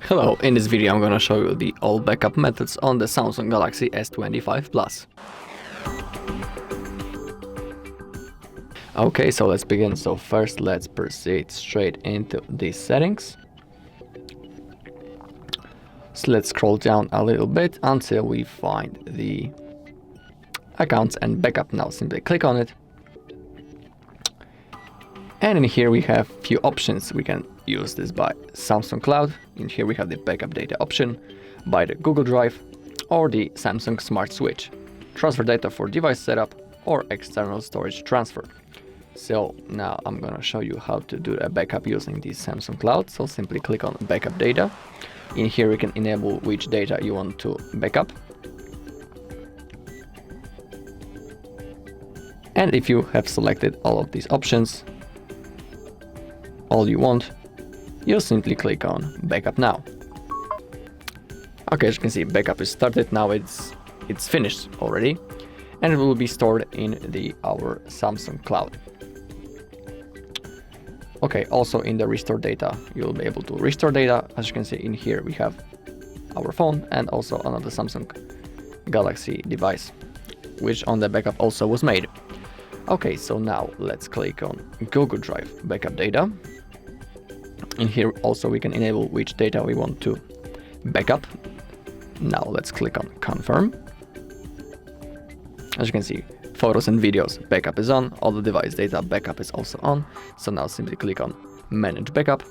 Hello, in this video I'm gonna show you the all backup methods on the Samsung Galaxy S25 Plus. Okay, so let's begin. So first let's proceed straight into the settings. So let's scroll down a little bit until we find the accounts and backup. Now simply click on it. And in here we have few options. We can use this by Samsung Cloud. In here we have the backup data option, by the Google Drive, or the Samsung Smart Switch, transfer data for device setup, or external storage transfer. So now I'm gonna show you how to do a backup using the Samsung Cloud. So simply click on backup data. In here we can enable which data you want to backup. And if you have selected all of these options, all you want, you'll simply click on backup now. Okay, as you can see, backup is started. Now it's finished already, and it will be stored in our Samsung Cloud. Okay, also in the restore data, you'll be able to restore data. As you can see in here, we have our phone and also another Samsung Galaxy device, which on the backup also was made. Okay, so now let's click on Google Drive backup data. In here also we can enable which data we want to backup. Now let's click on confirm. As you can see, photos and videos backup is on, all the device data backup is also on. So now simply click on manage backup.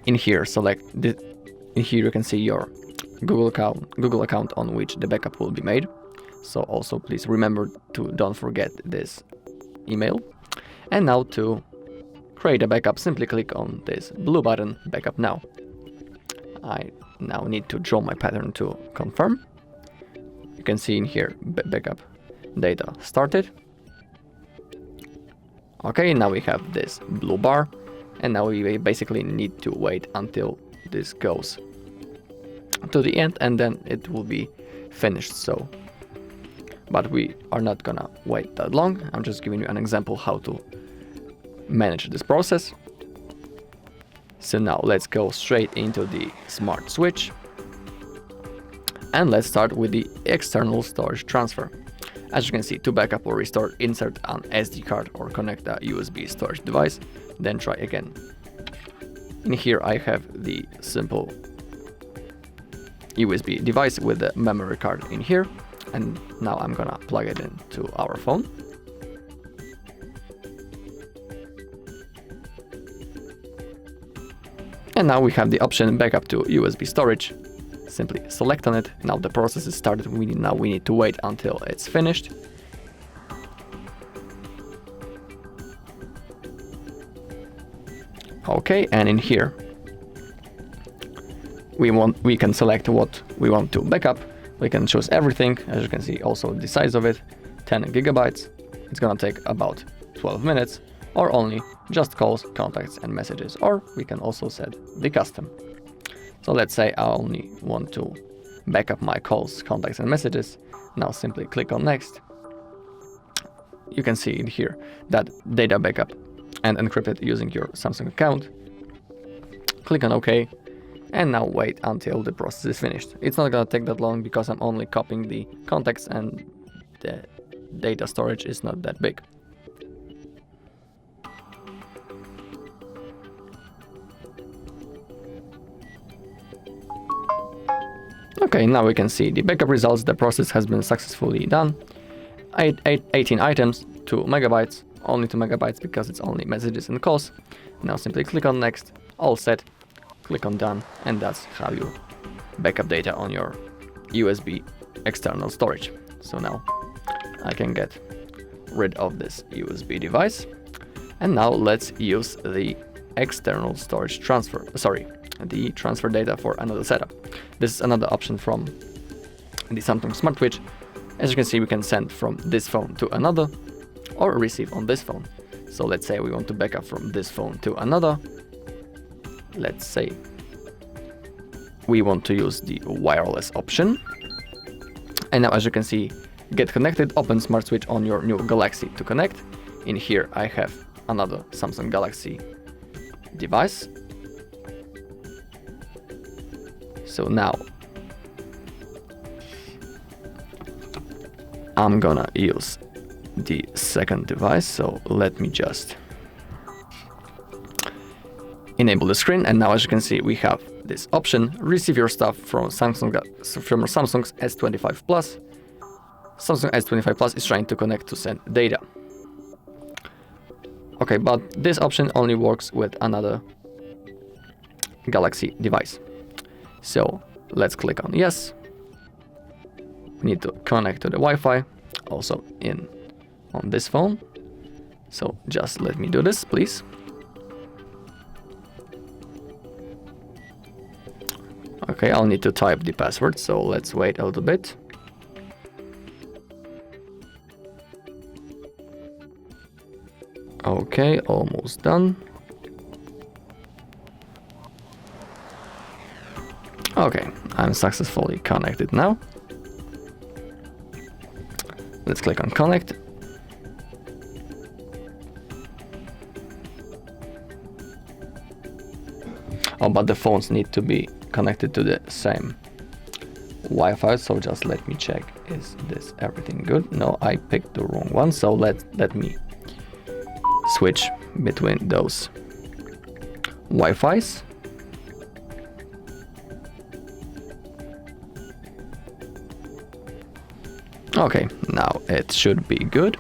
In here in here you can see your Google account on which the backup will be made. So also please remember to don't forget this email. And now to create a backup, simply click on this blue button, backup now. I now need to draw my pattern to confirm. You can see in here backup data started. Okay, now we have this blue bar, and now we basically need to wait until this goes to the end, and then it will be finished. So but we are not gonna wait that long. I'm just giving you an example how to manage this process. So now let's go straight into the Smart Switch, and let's start with the external storage transfer. As you can see, to backup or restore, insert an SD card or connect a USB storage device, then try again. In here I have the simple USB device with the memory card in here, and now I'm gonna plug it into our phone. And now we have the option backup to USB storage. Simply select on it. Now the process is started. We need to wait until it's finished. Okay, and in here we can select what we want to backup. We can choose everything. As you can see, also the size of it, 10 gigabytes. It's gonna take about 12 minutes, or only just calls, contacts and messages, or we can also set the custom. So let's say I only want to backup my calls, contacts and messages. Now simply click on next. You can see in here that data backup and encrypted using your Samsung account. Click on OK, and now wait until the process is finished. It's not gonna take that long because I'm only copying the contacts and the data storage is not that big. Okay, now we can see the backup results. The process has been successfully done. 18 items, 2 megabytes, only 2 megabytes because it's only messages and calls. Now simply click on next, all set, click on done, and that's how you backup data on your USB external storage. So now I can get rid of this USB device. And now let's use the external storage transfer, the transfer data for another setup. This is another option from the Samsung Smart Switch. As you can see, we can send from this phone to another or receive on this phone. So let's say we want to backup from this phone to another. Let's say we want to use the wireless option. And now as you can see, get connected, open Smart Switch on your new Galaxy to connect. In here I have another Samsung Galaxy device. So now I'm gonna use the second device, so let me just enable the screen, and now as you can see we have this option: receive your stuff from Samsung's S25 Plus. Samsung S25 Plus is trying to connect to send data. Okay, but this option only works with another Galaxy device. So let's click on yes. We need to connect to the Wi-Fi, also on this phone. So just let me do this, please. Okay, I'll need to type the password, so let's wait a little bit. Okay, almost done. Okay, I'm successfully connected now. Let's click on connect. Oh, but the phones need to be connected to the same Wi-Fi, so just let me check, is this everything good? No, I picked the wrong one, so let me switch between those Wi-Fis. Okay, now it should be good.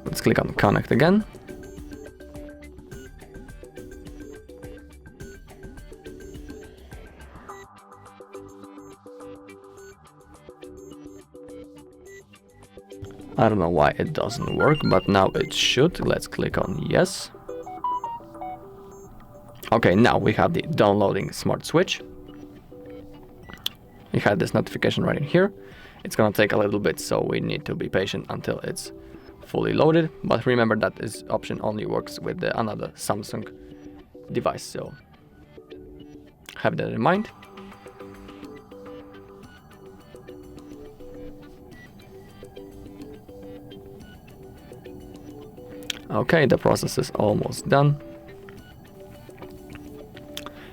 Let's click on connect again. I don't know why it doesn't work, but now it should. Let's click on yes. Okay, now we have the downloading smart switch. We had this notification right in here. It's gonna take a little bit, so we need to be patient until it's fully loaded. But remember that this option only works with the another Samsung device, so have that in mind. Okay, the process is almost done.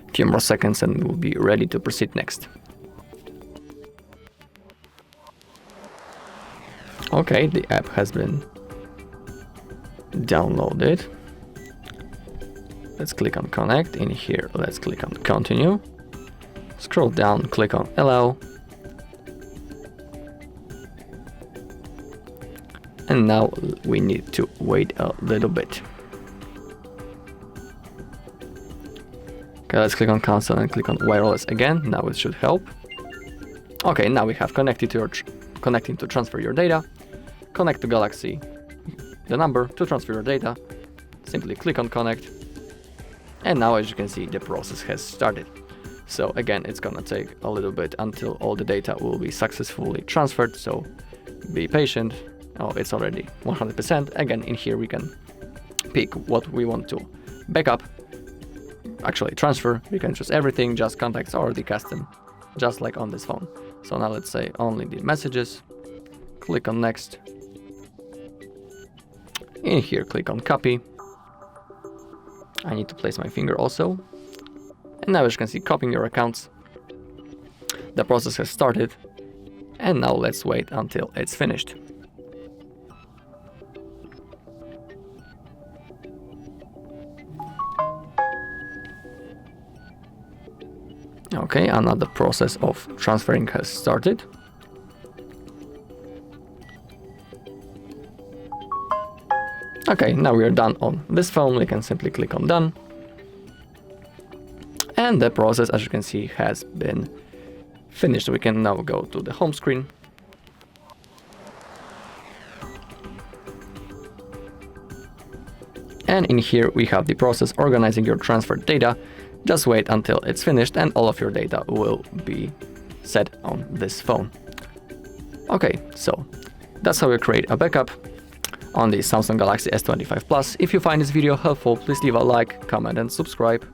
A few more seconds and we'll be ready to proceed next. Okay, the app has been downloaded. Let's click on connect. In here, let's click on continue. Scroll down, click on allow. And now we need to wait a little bit. Okay, let's click on cancel and click on wireless again. Now it should help. Okay, now we have connected to connecting to transfer your data. Connect to Galaxy, the number to transfer your data. Simply click on connect. And now as you can see, the process has started. So again, it's gonna take a little bit until all the data will be successfully transferred. So be patient. Oh, it's already 100%. Again, in here we can pick what we want to backup, actually transfer. We can choose everything, just contacts or the custom, just like on this phone. So now let's say only the messages. Click on next. In here, click on copy. I need to place my finger also. And now as you can see, copying your accounts. The process has started. And now let's wait until it's finished. Okay, another process of transferring has started. Okay, now we are done on this phone. We can simply click on done. And the process, as you can see, has been finished. We can now go to the home screen. And in here we have the process organizing your transferred data. Just wait until it's finished and all of your data will be set on this phone. Okay, so that's how we create a backup on the Samsung Galaxy S25 Plus. If you find this video helpful, please leave a like, comment and subscribe.